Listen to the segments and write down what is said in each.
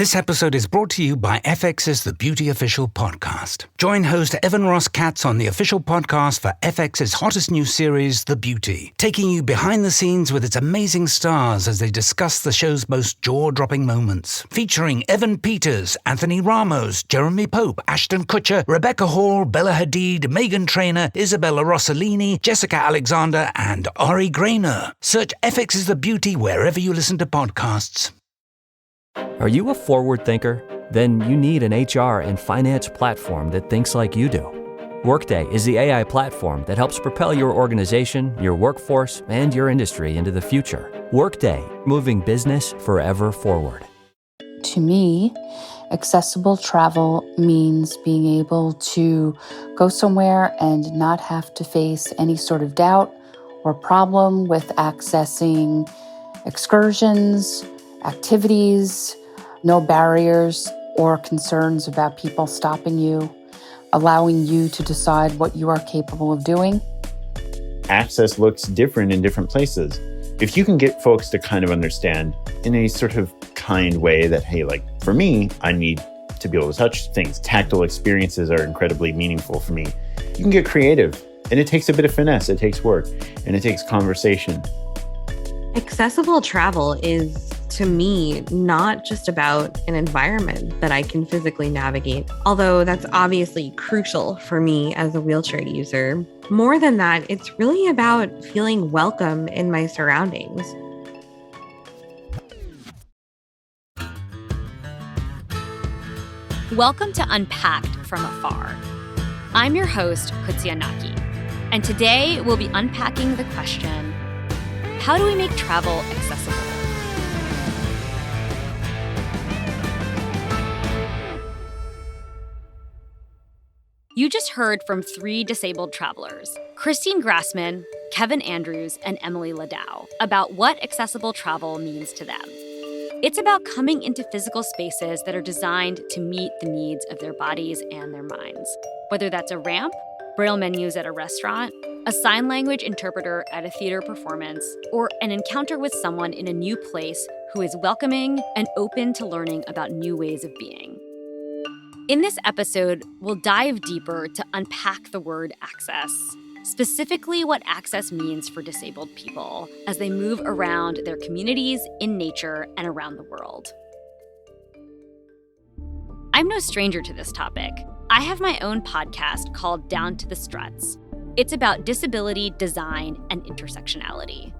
This episode is brought to you by FX's The Beauty Official Podcast. Join host Evan Ross Katz on the official podcast for FX's hottest new series, The Beauty, taking you behind the scenes with its amazing stars as they discuss the show's most jaw-dropping moments. Featuring Evan Peters, Anthony Ramos, Jeremy Pope, Ashton Kutcher, Rebecca Hall, Bella Hadid, Megan Trainor, Isabella Rossellini, Jessica Alexander, and Ari Grainer. Search FX's The Beauty wherever you listen to podcasts. Are you a forward thinker? Then you need an HR and finance platform that thinks like you do. Workday is the AI platform that helps propel your organization, your workforce, and your industry into the future. Workday, moving business forever forward. To me, accessible travel means being able to go somewhere and not have to face any sort of doubt or problem with accessing excursions, activities, no barriers or concerns about people stopping you, allowing you to decide what you are capable of doing. Access looks different in different places. If you can get folks to kind of understand in a sort of kind way that, hey, like for me, I need to be able to touch things. Tactile experiences are incredibly meaningful for me. You can get creative, and it takes a bit of finesse. It takes work, and it takes conversation. Accessible travel is, to me, not just about an environment that I can physically navigate, although that's obviously crucial for me as a wheelchair user. More than that, it's really about feeling welcome in my surroundings. Welcome to Unpacked from Afar. I'm your host, Qudsiya Naqui, and today we'll be unpacking the question, how do we make travel accessible? You just heard from three disabled travelers, Christine Grassman, Kevin Andrews, and Emily Ladow, about what accessible travel means to them. It's about coming into physical spaces that are designed to meet the needs of their bodies and their minds. Whether that's a ramp, braille menus at a restaurant, a sign language interpreter at a theater performance, or an encounter with someone in a new place who is welcoming and open to learning about new ways of being. In this episode, we'll dive deeper to unpack the word access, specifically what access means for disabled people as they move around their communities, in nature, and around the world. I'm no stranger to this topic. I have my own podcast called Down to the Struts. It's about disability, design, and intersectionality.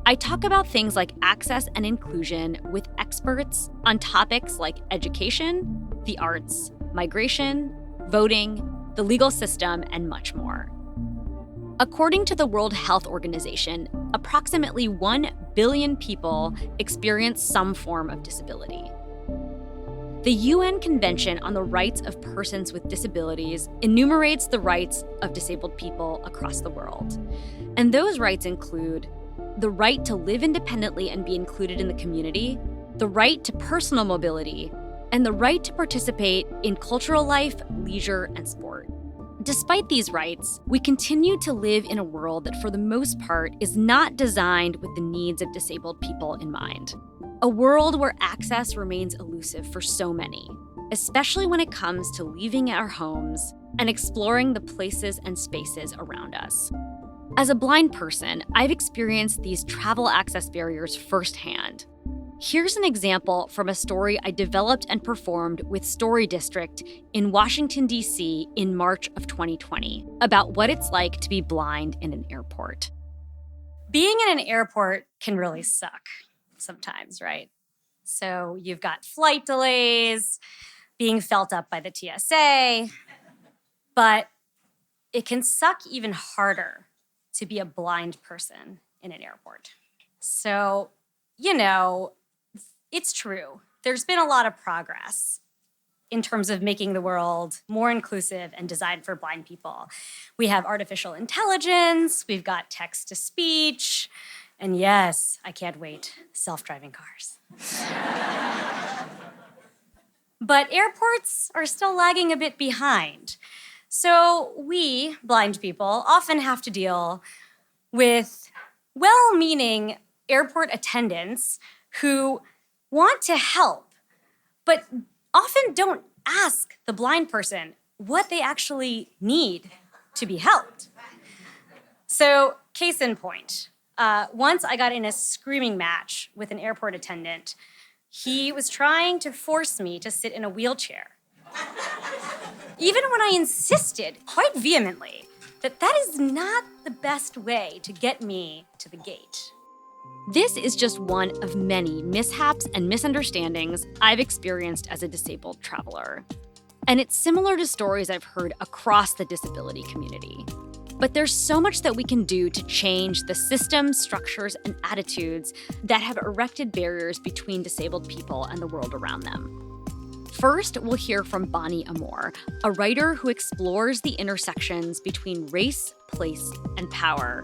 I talk about things like access and inclusion with experts on topics like education, the arts, migration, voting, the legal system, and much more. According to the World Health Organization, approximately 1 billion people experience some form of disability. The UN Convention on the Rights of Persons with Disabilities enumerates the rights of disabled people across the world. And those rights include the right to live independently and be included in the community, the right to personal mobility, and the right to participate in cultural life, leisure, and sport. Despite these rights, we continue to live in a world that for the most part is not designed with the needs of disabled people in mind. A world where access remains elusive for so many, especially when it comes to leaving our homes and exploring the places and spaces around us. As a blind person, I've experienced these travel access barriers firsthand. Here's an example from a story I developed and performed with Story District in Washington, D.C. in March of 2020 about what it's like to be blind in an airport. Being in an airport can really suck sometimes, right? So you've got flight delays, being felt up by the TSA, but it can suck even harder to be a blind person in an airport. So, it's true. There's been a lot of progress in terms of making the world more inclusive and designed for blind people. We have artificial intelligence, we've got text-to-speech, and yes, I can't wait, self-driving cars. But airports are still lagging a bit behind. So we, blind people, often have to deal with well-meaning airport attendants who want to help, but often don't ask the blind person what they actually need to be helped. So, case in point, once I got in a screaming match with an airport attendant. He was trying to force me to sit in a wheelchair. Even when I insisted quite vehemently that is not the best way to get me to the gate. This is just one of many mishaps and misunderstandings I've experienced as a disabled traveler. And it's similar to stories I've heard across the disability community. But there's so much that we can do to change the systems, structures, and attitudes that have erected barriers between disabled people and the world around them. First, we'll hear from Bani Amor, a writer who explores the intersections between race, place, and power.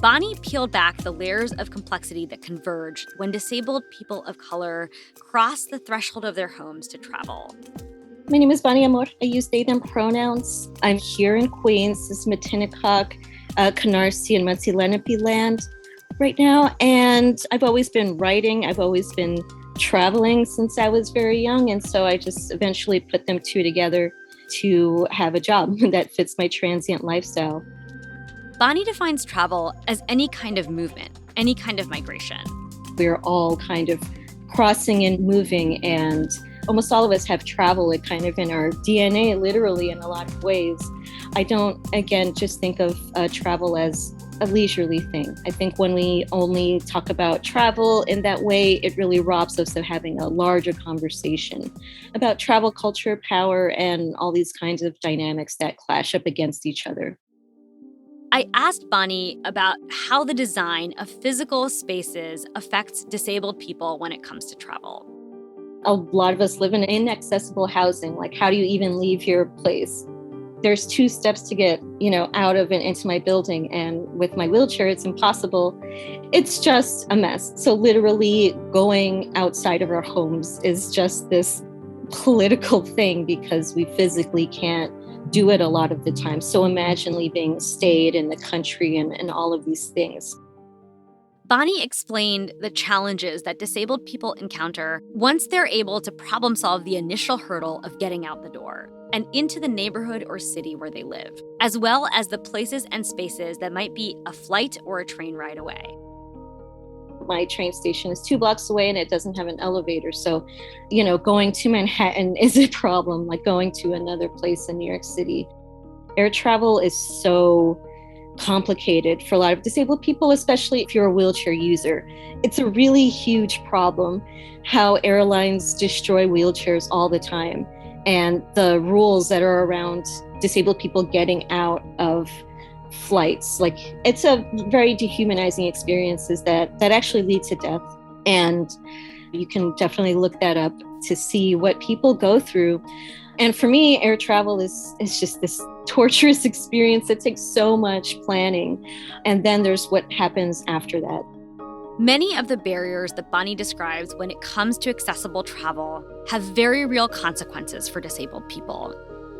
Bani peeled back the layers of complexity that converged when disabled people of color cross the threshold of their homes to travel. My name is Bani Amor. I use they, them pronouns. I'm here in Queens. This is Matinecock, Canarsie, and Muncie Lenape land right now. And I've always been writing. I've always been traveling since I was very young. And so I just eventually put them two together to have a job that fits my transient lifestyle. Bani defines travel as any kind of movement, any kind of migration. We're all kind of crossing and moving, and almost all of us have travel kind of in our DNA, literally in a lot of ways. I don't, again, just think of travel as a leisurely thing. I think when we only talk about travel in that way, it really robs us of having a larger conversation about travel culture, power, and all these kinds of dynamics that clash up against each other. I asked Bani about how the design of physical spaces affects disabled people when it comes to travel. A lot of us live in inaccessible housing. Like, how do you even leave your place? There's 2 steps to get, out of and into my building. And with my wheelchair, it's impossible. It's just a mess. So literally going outside of our homes is just this political thing because we physically can't do it a lot of the time. So imagine leaving state in the country and all of these things. Bani explained the challenges that disabled people encounter once they're able to problem solve the initial hurdle of getting out the door and into the neighborhood or city where they live, as well as the places and spaces that might be a flight or a train ride away. My train station is 2 blocks away and it doesn't have an elevator. So, going to Manhattan is a problem, like going to another place in New York City. Air travel is so complicated for a lot of disabled people, especially if you're a wheelchair user. It's a really huge problem how airlines destroy wheelchairs all the time, and the rules that are around disabled people getting out of flights. Like, it's a very dehumanizing experiences that actually lead to death. And you can definitely look that up to see what people go through. And for me, air travel is just this torturous experience that takes so much planning. And then there's what happens after that. Many of the barriers that Bani describes when it comes to accessible travel have very real consequences for disabled people.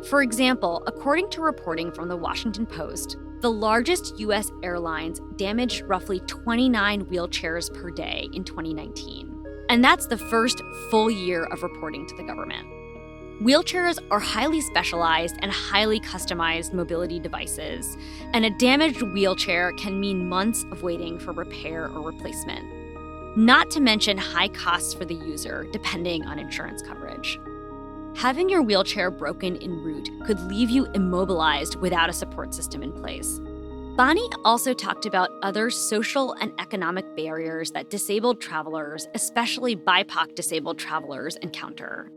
For example, according to reporting from the Washington Post, the largest U.S. airlines damaged roughly 29 wheelchairs per day in 2019. And that's the first full year of reporting to the government. Wheelchairs are highly specialized and highly customized mobility devices, and a damaged wheelchair can mean months of waiting for repair or replacement. Not to mention high costs for the user, depending on insurance coverage. Having your wheelchair broken en route could leave you immobilized without a support system in place. Bani also talked about other social and economic barriers that disabled travelers, especially BIPOC disabled travelers, encounter.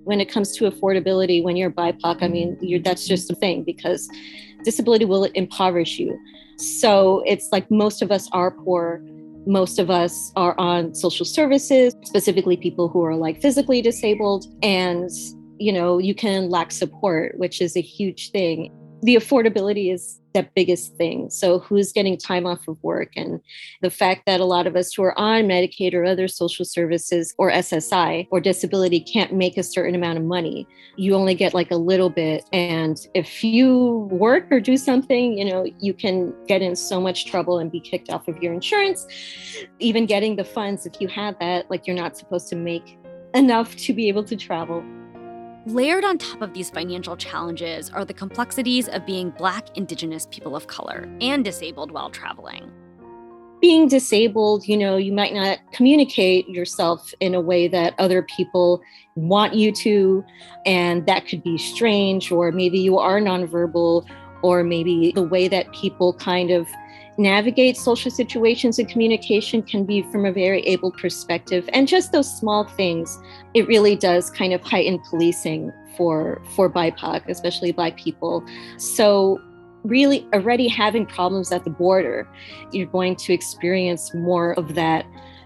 When it comes to affordability, when you're BIPOC, that's just a thing because disability will impoverish you. So it's like most of us are poor. Most of us are on social services, specifically people who are like physically disabled. And, you can lack support, which is a huge thing. The affordability is the biggest thing. So who's getting time off of work? And the fact that a lot of us who are on Medicaid or other social services or SSI or disability can't make a certain amount of money. You only get like a little bit. And if you work or do something, you can get in so much trouble and be kicked off of your insurance. Even getting the funds, if you have that, like, you're not supposed to make enough to be able to travel. Layered on top of these financial challenges are the complexities of being Black, Indigenous people of color and disabled while traveling. Being disabled, you might not communicate yourself in a way that other people want you to, and that could be strange, or maybe you are nonverbal, or maybe the way that people kind of navigate social situations and communication can be from a very able perspective. And just those small things, it really does kind of heighten policing for BIPOC, especially Black people. So really already having problems at the border, you're going to experience more of that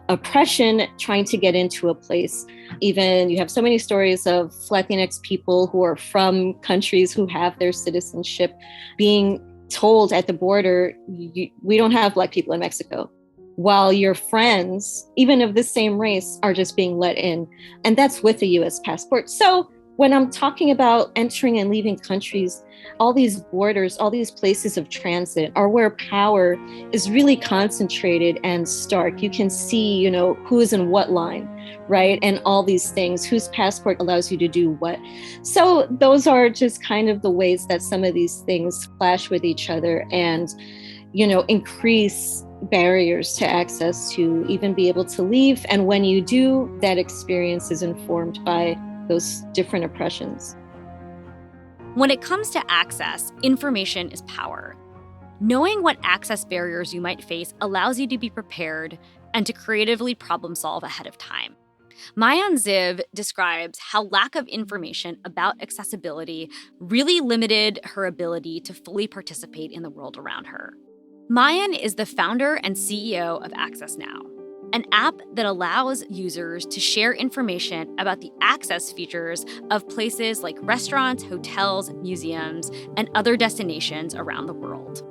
oppression trying to get into a place. Even you have so many stories of Latinx people who are from countries who have their citizenship being told at the border, we don't have Black people in Mexico, while your friends, even of the same race, are just being let in. And that's with a US passport. So when I'm talking about entering and leaving countries, all these borders, all these places of transit are where power is really concentrated and stark. You can see, who is in what line, right? And all these things, whose passport allows you to do what. So those are just kind of the ways that some of these things clash with each other and, increase barriers to access to even be able to leave. And when you do, that experience is informed by those different oppressions. When it comes to access, information is power. Knowing what access barriers you might face allows you to be prepared and to creatively problem solve ahead of time. Maayan Ziv describes how lack of information about accessibility really limited her ability to fully participate in the world around her. Maayan is the founder and CEO of AccessNow, an app that allows users to share information about the access features of places like restaurants, hotels, museums, and other destinations around the world.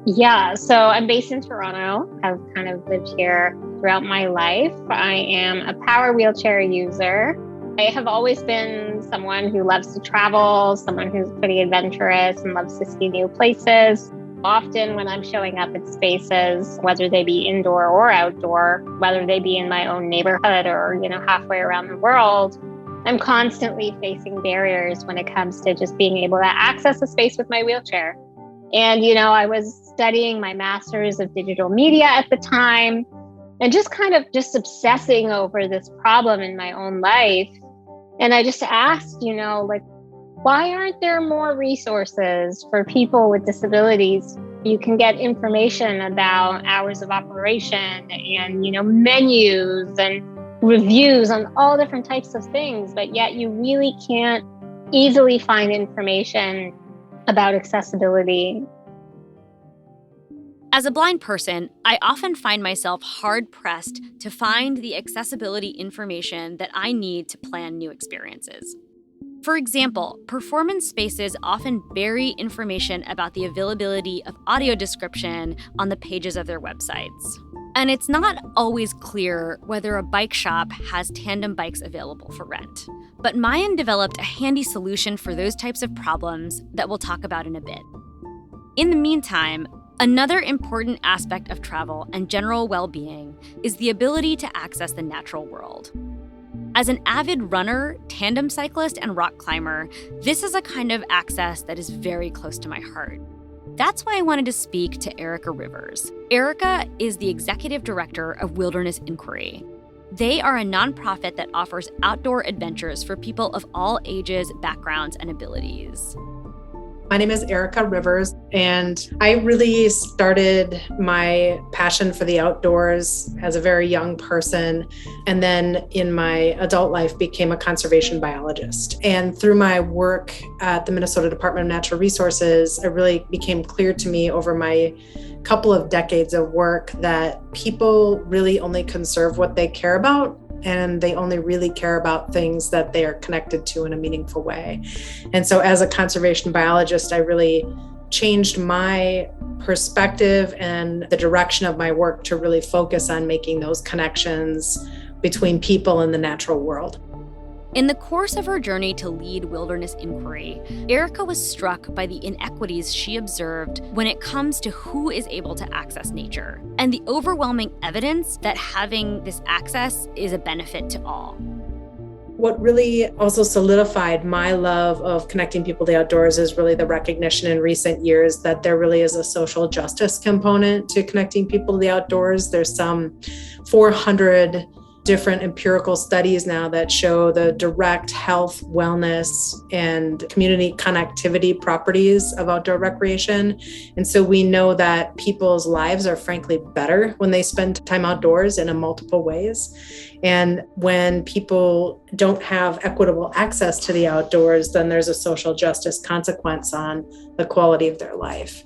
Yeah, so I'm based in Toronto. I've kind of lived here throughout my life. I am a power wheelchair user. I have always been someone who loves to travel, someone who's pretty adventurous and loves to see new places. Often when I'm showing up at spaces, whether they be indoor or outdoor, whether they be in my own neighborhood or, halfway around the world, I'm constantly facing barriers when it comes to just being able to access a space with my wheelchair. And, I was studying my master's of digital media at the time and just kind of obsessing over this problem in my own life. And I just asked, why aren't there more resources for people with disabilities? You can get information about hours of operation and, menus and reviews on all different types of things, but yet you really can't easily find information about accessibility. As a blind person, I often find myself hard-pressed to find the accessibility information that I need to plan new experiences. For example, performance spaces often bury information about the availability of audio description on the pages of their websites. And it's not always clear whether a bike shop has tandem bikes available for rent. But Maayan developed a handy solution for those types of problems that we'll talk about in a bit. In the meantime, another important aspect of travel and general well-being is the ability to access the natural world. As an avid runner, tandem cyclist, and rock climber, this is a kind of access that is very close to my heart. That's why I wanted to speak to Erika Rivers. Erika is the executive director of Wilderness Inquiry. They are a nonprofit that offers outdoor adventures for people of all ages, backgrounds, and abilities. My name is Erika Rivers, and I really started my passion for the outdoors as a very young person, and then in my adult life became a conservation biologist. And through my work at the Minnesota Department of Natural Resources, it really became clear to me over my couple of decades of work that people really only conserve what they care about, and they only really care about things that they are connected to in a meaningful way. And so as a conservation biologist, I really changed my perspective and the direction of my work to really focus on making those connections between people and the natural world. In the course of her journey to lead Wilderness Inquiry, Erika was struck by the inequities she observed when it comes to who is able to access nature, and the overwhelming evidence that having this access is a benefit to all. What really also solidified my love of connecting people to the outdoors is really the recognition in recent years that there really is a social justice component to connecting people to the outdoors. There's some 400 different empirical studies now that show the direct health, wellness, and community connectivity properties of outdoor recreation. And so we know that people's lives are frankly better when they spend time outdoors in multiple ways. And when people don't have equitable access to the outdoors, then there's a social justice consequence on the quality of their life.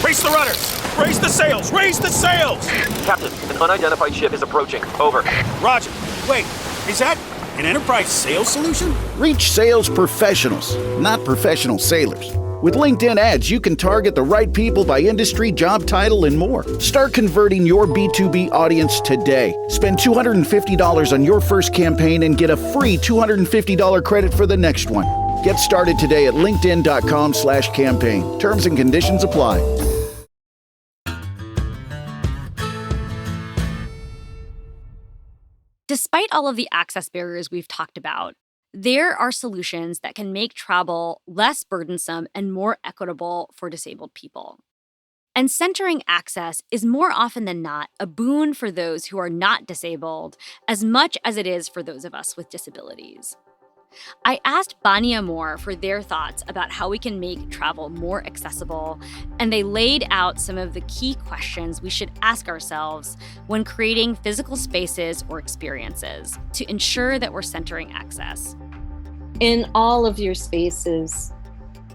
Raise the rudders! Raise the sails! Raise the sails! Captain, an unidentified ship is approaching. Over. Roger. Wait, is that an Enterprise sales solution? Reach sales professionals, not professional sailors. With LinkedIn ads, you can target the right people by industry, job title, and more. Start converting your B2B audience today. Spend $250 on your first campaign and get a free $250 credit for the next one. Get started today at linkedin.com/campaign. Terms and conditions apply. Despite all of the access barriers we've talked about, there are solutions that can make travel less burdensome and more equitable for disabled people. And centering access is more often than not a boon for those who are not disabled as much as it is for those of us with disabilities. I asked Bani Amor for their thoughts about how we can make travel more accessible, and they laid out some of the key questions we should ask ourselves when creating physical spaces or experiences to ensure that we're centering access. In all of your spaces,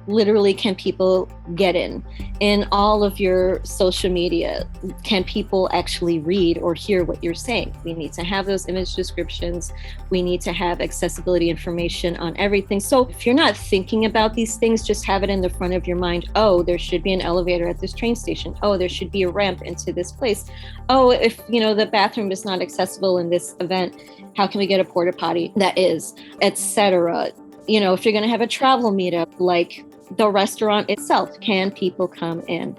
literally, can people get in? In all of your social media, can people actually read or hear what you're saying? We need to have those image descriptions. We need to have accessibility information on everything. So if you're not thinking about these things, just have it in the front of your mind. Oh, there should be an elevator at this train station. Oh, there should be a ramp into this place. Oh, if the bathroom is not accessible in this event, how can we get a porta potty that is, etc. If you're going to have a travel meetup, like the restaurant itself, can people come in?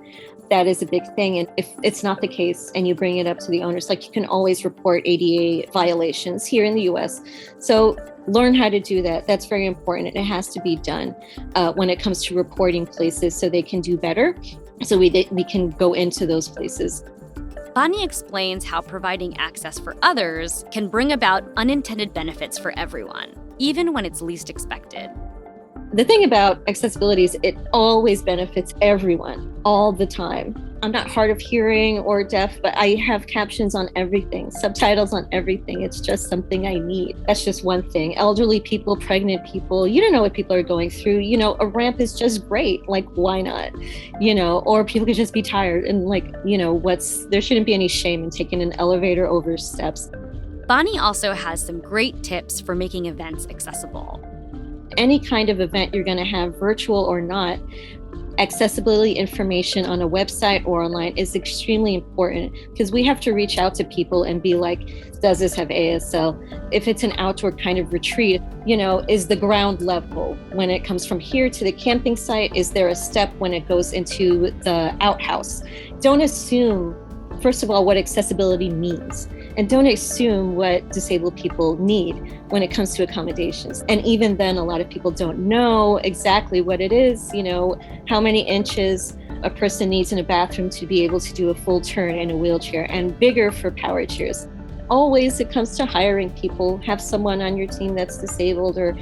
That is a big thing. And if it's not the case and you bring it up to the owners, like, you can always report ADA violations here in the US. So learn how to do that. That's very important. And it has to be done when it comes to reporting places so they can do better. So we can go into those places. Bani explains how providing access for others can bring about unintended benefits for everyone, even when it's least expected. The thing about accessibility is it always benefits everyone all the time. I'm not hard of hearing or deaf, but I have captions on everything, subtitles on everything. It's just something I need. That's just one thing. Elderly people, pregnant people, you don't know what people are going through. A ramp is just great. Like, why not? Or people could just be tired and there shouldn't be any shame in taking an elevator over steps. Bani also has some great tips for making events accessible. Any kind of event you're going to have, virtual or not, accessibility information on a website or online is extremely important, because we have to reach out to people and be like, does this have ASL? If it's an outdoor kind of retreat, is the ground level when it comes from here to the camping site? Is there a step when it goes into the outhouse? Don't assume, first of all, what accessibility means. And don't assume what disabled people need when it comes to accommodations. And even then, a lot of people don't know exactly what it is, how many inches a person needs in a bathroom to be able to do a full turn in a wheelchair, and bigger for power chairs. Always, it comes to hiring people, have someone on your team that's disabled, or,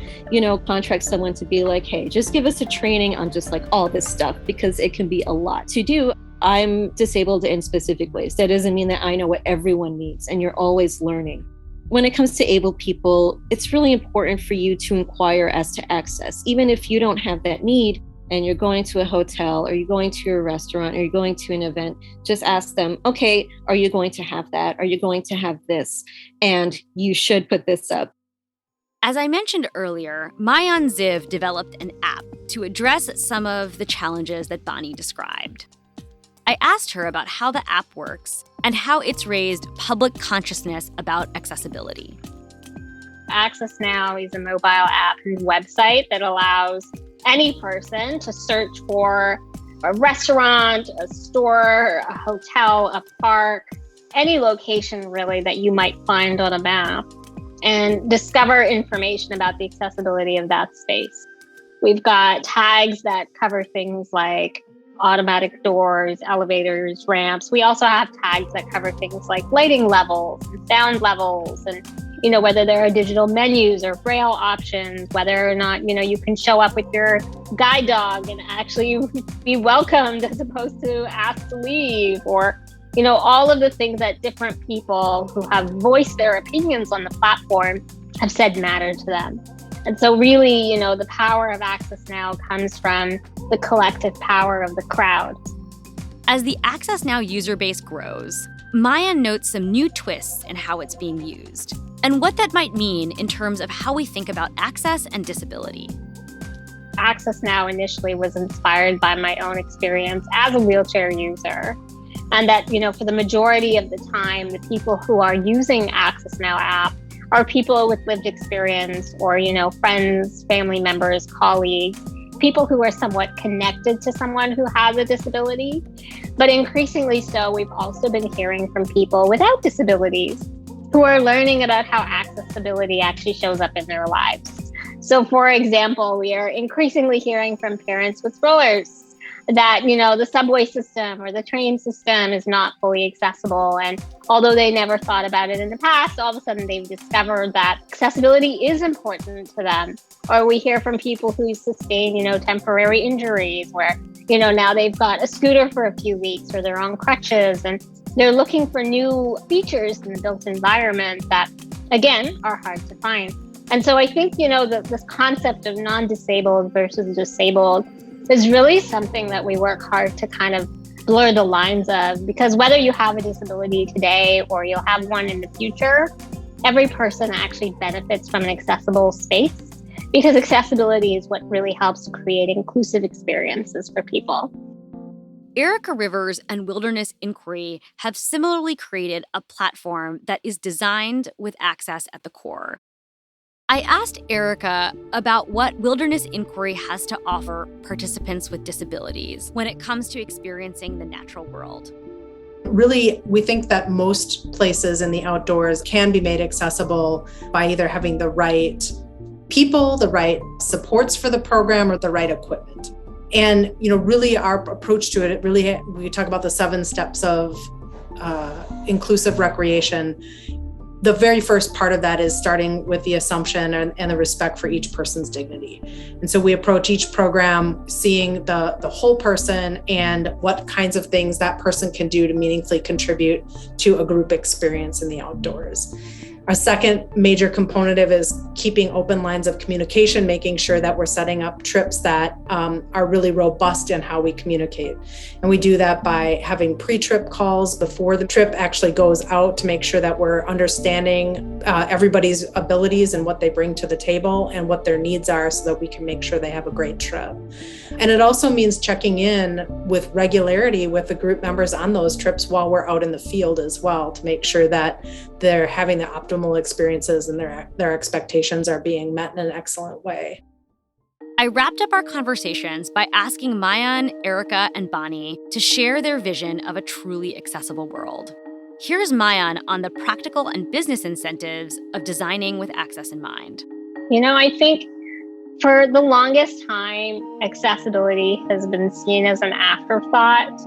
contract someone to be like, hey, just give us a training on just like all this stuff, because it can be a lot to do. I'm disabled in specific ways. That doesn't mean that I know what everyone needs, and you're always learning. When it comes to able people, it's really important for you to inquire as to access. Even if you don't have that need and you're going to a hotel, or you're going to a restaurant, or you're going to an event, just ask them, okay, are you going to have that? Are you going to have this? And you should put this up. As I mentioned earlier, Maayan Ziv developed an app to address some of the challenges that Bani described. I asked her about how the app works and how it's raised public consciousness about accessibility. AccessNow is a mobile app and website that allows any person to search for a restaurant, a store, a hotel, a park, any location really that you might find on a map, and discover information about the accessibility of that space. We've got tags that cover things like automatic doors, elevators, ramps. We also have tags that cover things like lighting levels and sound levels, and whether there are digital menus or braille options, whether or not you can show up with your guide dog and actually be welcomed as opposed to asked to leave, or all of the things that different people who have voiced their opinions on the platform have said matter to them. And so really, the power of AccessNow comes from the collective power of the crowd. As the AccessNow user base grows, Maayan notes some new twists in how it's being used, and what that might mean in terms of how we think about access and disability. AccessNow initially was inspired by my own experience as a wheelchair user. And that, for the majority of the time, the people who are using AccessNow app are people with lived experience or, friends, family members, colleagues, people who are somewhat connected to someone who has a disability. But increasingly so, we've also been hearing from people without disabilities who are learning about how accessibility actually shows up in their lives. So, for example, we are increasingly hearing from parents with strollers that, the subway system or the train system is not fully accessible. And although they never thought about it in the past, all of a sudden they've discovered that accessibility is important to them. Or we hear from people who sustain, temporary injuries where, now they've got a scooter for a few weeks or they're on crutches and they're looking for new features in the built environment that, again, are hard to find. And so I think, this concept of non-disabled versus disabled is really something that we work hard to kind of blur the lines of, because whether you have a disability today or you'll have one in the future, every person actually benefits from an accessible space, because accessibility is what really helps create inclusive experiences for people. Erika Rivers and Wilderness Inquiry have similarly created a platform that is designed with access at the core. I asked Erika about what Wilderness Inquiry has to offer participants with disabilities when it comes to experiencing the natural world. Really, we think that most places in the outdoors can be made accessible by either having the right people, the right supports for the program, or the right equipment. And, really our approach to it, we talk about the 7 steps of inclusive recreation. The very first part of that is starting with the assumption and the respect for each person's dignity. And so we approach each program seeing the whole person and what kinds of things that person can do to meaningfully contribute to a group experience in the outdoors. Our second major component of it is keeping open lines of communication, making sure that we're setting up trips that are really robust in how we communicate. And we do that by having pre-trip calls before the trip actually goes out to make sure that we're understanding everybody's abilities and what they bring to the table and what their needs are so that we can make sure they have a great trip. And it also means checking in with regularity with the group members on those trips while we're out in the field as well to make sure that they're having the optimal experiences and their expectations are being met in an excellent way. I wrapped up our conversations by asking Maayan, Erika, and Bani to share their vision of a truly accessible world. Here's Maayan on the practical and business incentives of designing with access in mind. I think for the longest time, accessibility has been seen as an afterthought.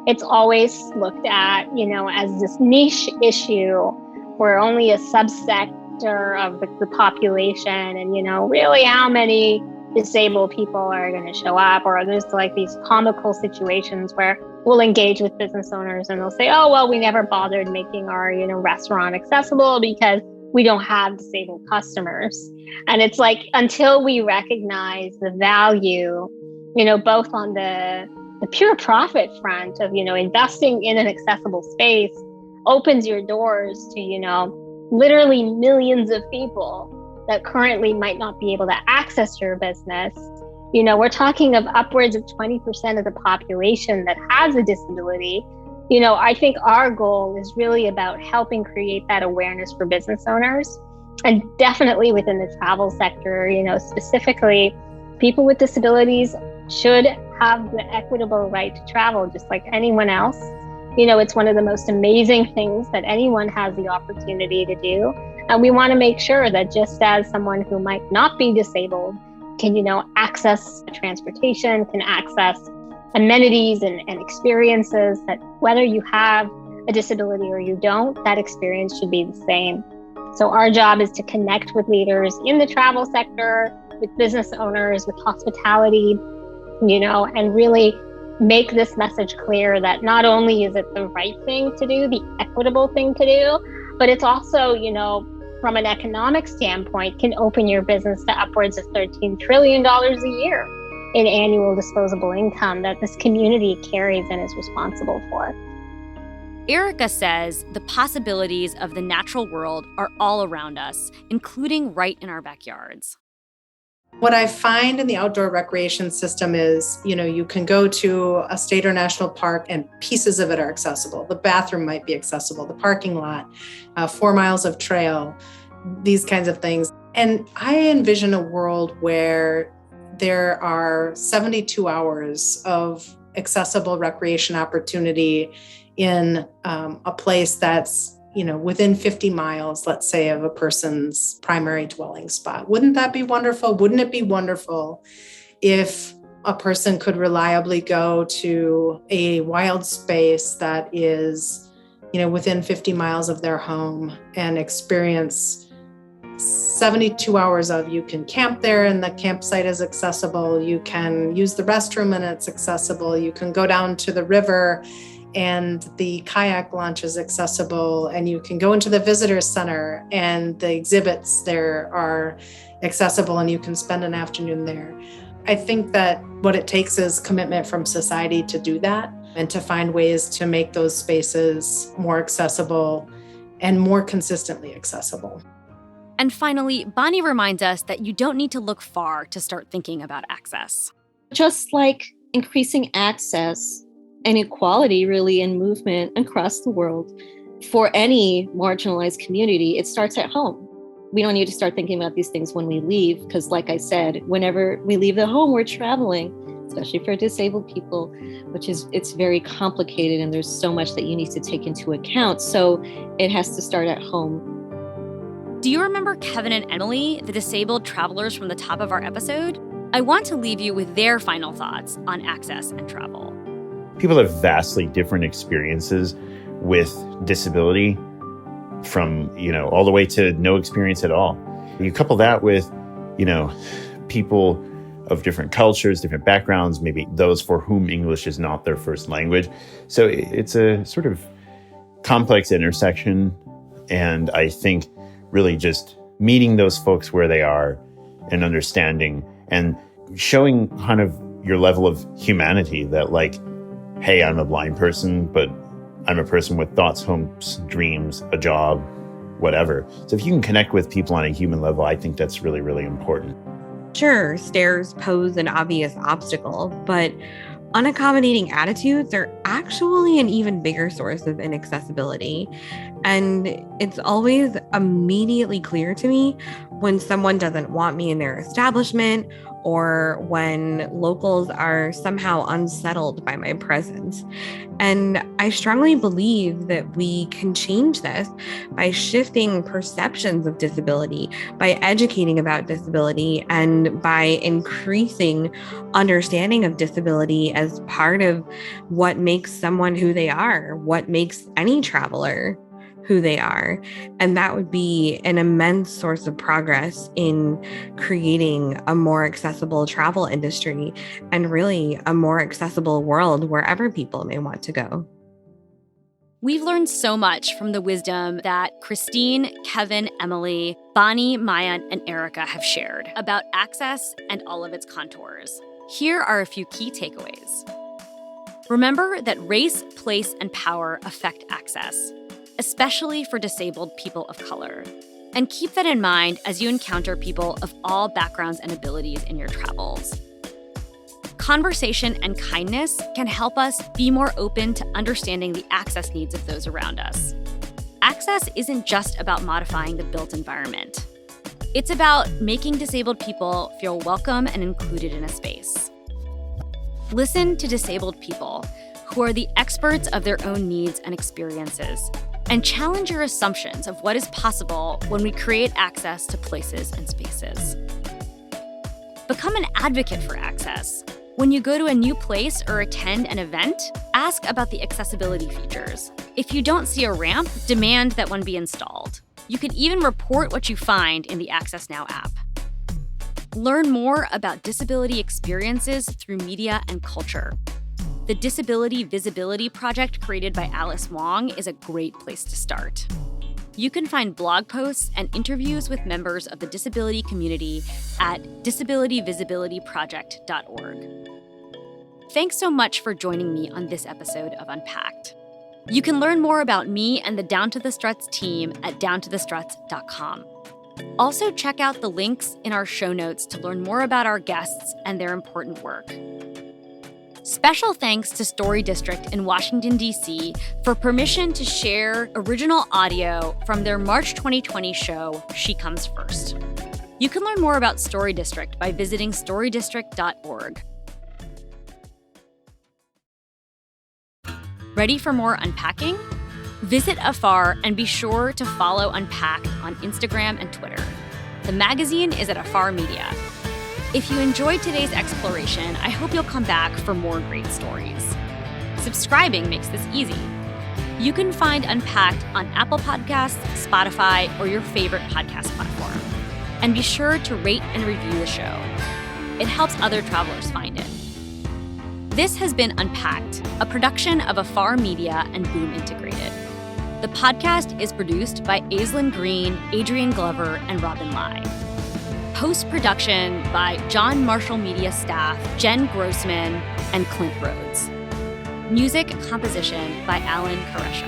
It's always looked at, as this niche issue where only a subsector of the population and, really how many disabled people are going to show up, or there's like these comical situations where we'll engage with business owners and they'll say, oh, well, we never bothered making our, restaurant accessible because we don't have disabled customers. And it's like, until we recognize the value, both on the pure profit front of, investing in an accessible space opens your doors to, literally millions of people that currently might not be able to access your business. We're talking of upwards of 20% of the population that has a disability. I think our goal is really about helping create that awareness for business owners, and definitely within the travel sector, specifically People with disabilities should have the equitable right to travel just like anyone else. It's one of the most amazing things that anyone has the opportunity to do. And we want to make sure that just as someone who might not be disabled can, access transportation, can access amenities and experiences, that whether you have a disability or you don't, that experience should be the same. So our job is to connect with leaders in the travel sector, with business owners, with hospitality, and really make this message clear that not only is it the right thing to do, the equitable thing to do, but it's also, from an economic standpoint, can open your business to upwards of $13 trillion a year in annual disposable income that this community carries and is responsible for. Erika says the possibilities of the natural world are all around us, including right in our backyards. What I find in the outdoor recreation system is, you can go to a state or national park and pieces of it are accessible. The bathroom might be accessible, the parking lot, 4 miles of trail, these kinds of things. And I envision a world where there are 72 hours of accessible recreation opportunity in a place that's within 50 miles, let's say, of a person's primary dwelling spot. Wouldn't that be wonderful? Wouldn't it be wonderful if a person could reliably go to a wild space that is, within 50 miles of their home and experience 72 hours of, you can camp there and the campsite is accessible. You can use the restroom and it's accessible. You can go down to the river and the kayak launch is accessible, and you can go into the visitor center and the exhibits there are accessible and you can spend an afternoon there. I think that what it takes is commitment from society to do that and to find ways to make those spaces more accessible and more consistently accessible. And finally, Bani reminds us that you don't need to look far to start thinking about access. Just like increasing access and equality really in movement across the world for any marginalized community, it starts at home. We don't need to start thinking about these things when we leave, because like I said, whenever we leave the home, we're traveling, especially for disabled people, it's very complicated and there's so much that you need to take into account. So it has to start at home. Do you remember Kevin and Emily, the disabled travelers from the top of our episode? I want to leave you with their final thoughts on access and travel. People have vastly different experiences with disability, from, all the way to no experience at all. You couple that with, people of different cultures, different backgrounds, maybe those for whom English is not their first language. So it's a sort of complex intersection. And I think really just meeting those folks where they are and understanding and showing kind of your level of humanity, that hey, I'm a blind person, but I'm a person with thoughts, hopes, dreams, a job, whatever. So if you can connect with people on a human level, I think that's really, really important. Sure, stairs pose an obvious obstacle, but unaccommodating attitudes are actually an even bigger source of inaccessibility. And it's always immediately clear to me when someone doesn't want me in their establishment, or when locals are somehow unsettled by my presence. And I strongly believe that we can change this by shifting perceptions of disability, by educating about disability, and by increasing understanding of disability as part of what makes someone who they are, what makes any traveler who they are. And that would be an immense source of progress in creating a more accessible travel industry and really a more accessible world wherever people may want to go. We've learned so much from the wisdom that Christine, Kevin, Emily, Bani, Maayan, and Erika have shared about access and all of its contours. Here are a few key takeaways. Remember that race, place, and power affect access, especially for disabled people of color. And keep that in mind as you encounter people of all backgrounds and abilities in your travels. Conversation and kindness can help us be more open to understanding the access needs of those around us. Access isn't just about modifying the built environment. It's about making disabled people feel welcome and included in a space. Listen to disabled people who are the experts of their own needs and experiences, and challenge your assumptions of what is possible when we create access to places and spaces. Become an advocate for access. When you go to a new place or attend an event, ask about the accessibility features. If you don't see a ramp, demand that one be installed. You can even report what you find in the AccessNow app. Learn more about disability experiences through media and culture. The Disability Visibility Project created by Alice Wong is a great place to start. You can find blog posts and interviews with members of the disability community at disabilityvisibilityproject.org. Thanks so much for joining me on this episode of Unpacked. You can learn more about me and the Down to the Struts team at downtothestruts.com. Also, check out the links in our show notes to learn more about our guests and their important work. Special thanks to Story District in Washington, D.C. for permission to share original audio from their March 2020 show, She Comes First. You can learn more about Story District by visiting storydistrict.org. Ready for more unpacking? Visit Afar and be sure to follow Unpacked on Instagram and Twitter. The magazine is at Afar Media. If you enjoyed today's exploration, I hope you'll come back for more great stories. Subscribing makes this easy. You can find Unpacked on Apple Podcasts, Spotify, or your favorite podcast platform. And be sure to rate and review the show. It helps other travelers find it. This has been Unpacked, a production of Afar Media and Boom Integrated. The podcast is produced by Aislinn Green, Adrian Glover, and Robin Lai. Post-production by John Marshall Media staff, Jen Grossman, and Clint Rhodes. Music composition by Alan Koresha.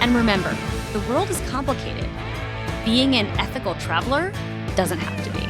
And remember, the world is complicated. Being an ethical traveler doesn't have to be.